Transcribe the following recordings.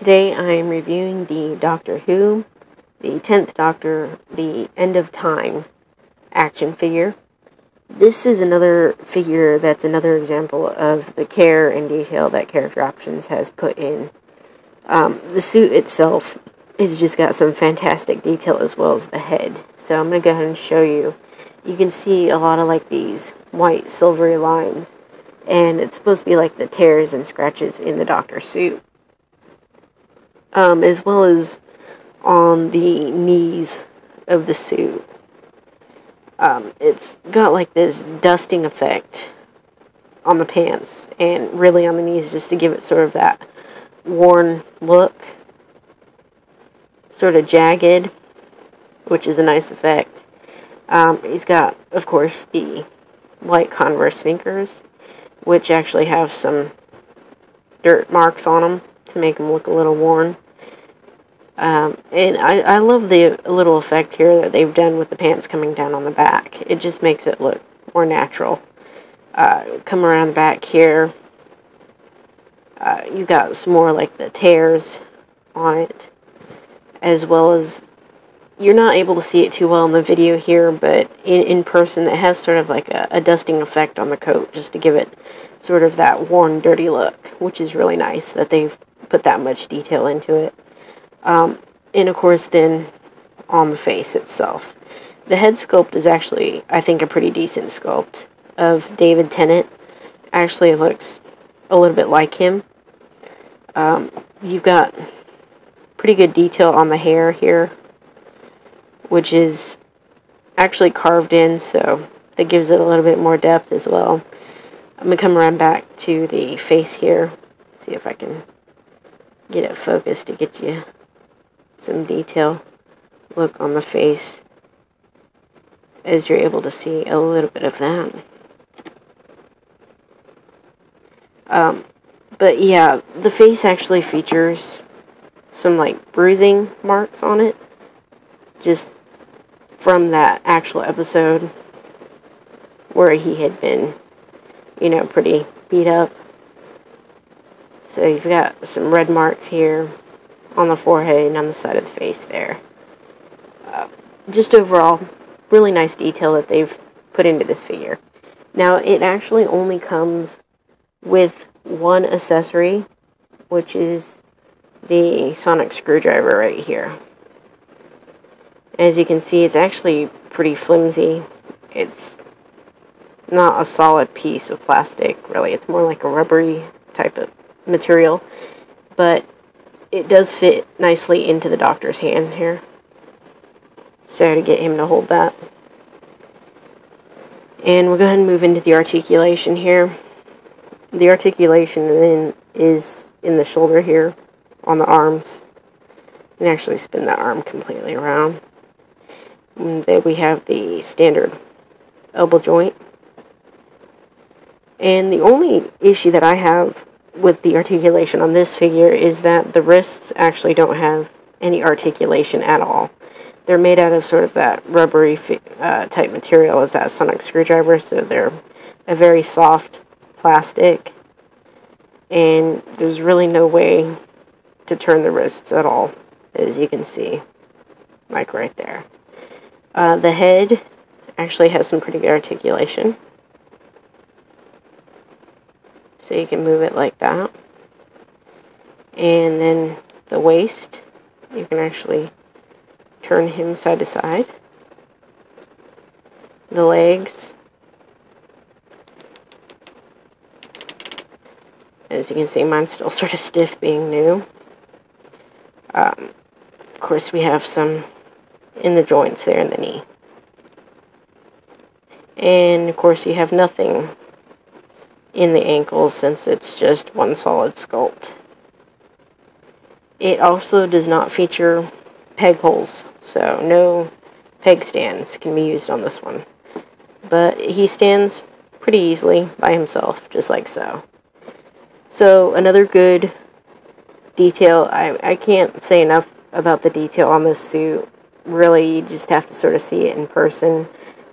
Today I am reviewing the Doctor Who, the 10th Doctor, the End of Time action figure. This is another figure that's another example of the care and detail that Character Options has put in. The suit itself has just got some fantastic detail as well as the head. So I'm going to go ahead and show you. You can see a lot of like these white silvery lines, and it's supposed to be like the tears and scratches in the Doctor's suit. As well as on the knees of the suit. It's got like this dusting effect on the pants and really on the knees, just to give it sort of that worn look. Sort of jagged, which is a nice effect. He's got, of course, the white Converse sneakers, which actually have some dirt marks on them to make them look a little worn. And I love the little effect here that they've done with the pants coming down on the back. It just makes it look more natural. Come around the back here, you got some more like the tears on it, as well as, you're not able to see it too well in the video here, but in person it has sort of like a dusting effect on the coat, just to give it sort of that worn, dirty look, which is really nice that they've put that much detail into it. And of course then on the face itself. The head sculpt is actually, I think, a pretty decent sculpt of David Tennant. Actually looks a little bit like him. You've got pretty good detail on the hair here, which is actually carved in, so that gives it a little bit more depth as well. I'm going to come around back to the face here, see if I can get it focused to get you some detail look on the face, as you're able to see a little bit of that. But yeah, the face actually features some like bruising marks on it, just from that actual episode where he had been, pretty beat up. So you've got some red marks here on the forehead and on the side of the face there. Just overall, really nice detail that they've put into this figure. Now, it actually only comes with one accessory, which is the sonic screwdriver right here. As you can see, it's actually pretty flimsy. It's not a solid piece of plastic, really. It's more like a rubbery type of material. But it does fit nicely into the Doctor's hand here. So to get him to hold that. And we'll go ahead and move into the articulation here. The articulation then is in the shoulder here, on the arms. And actually spin that arm completely around. And then we have the standard elbow joint. And the only issue that I have with the articulation on this figure is that the wrists actually don't have any articulation at all. They're made out of sort of that rubbery type material as that sonic screwdriver, so they're a very soft plastic, and there's really no way to turn the wrists at all, as you can see, like right there. The head actually has some pretty good articulation. So you can move it like that. And then the waist, you can actually turn him side to side. The legs, as you can see, mine's still sort of stiff being new. Of course, we have some in the joints there in the knee. And of course, you have nothing in the ankles, since it's just one solid sculpt. It also does not feature peg holes, so no peg stands can be used on this one. But he stands pretty easily by himself, just like so. So another good detail. I can't say enough about the detail on this suit. Really, you just have to sort of see it in person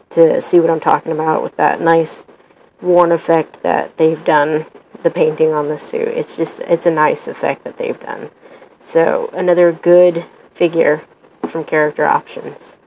to see what I'm talking about, with that nice worn effect that they've done, the painting on the suit. It's a nice effect that they've done. So, another good figure from Character Options.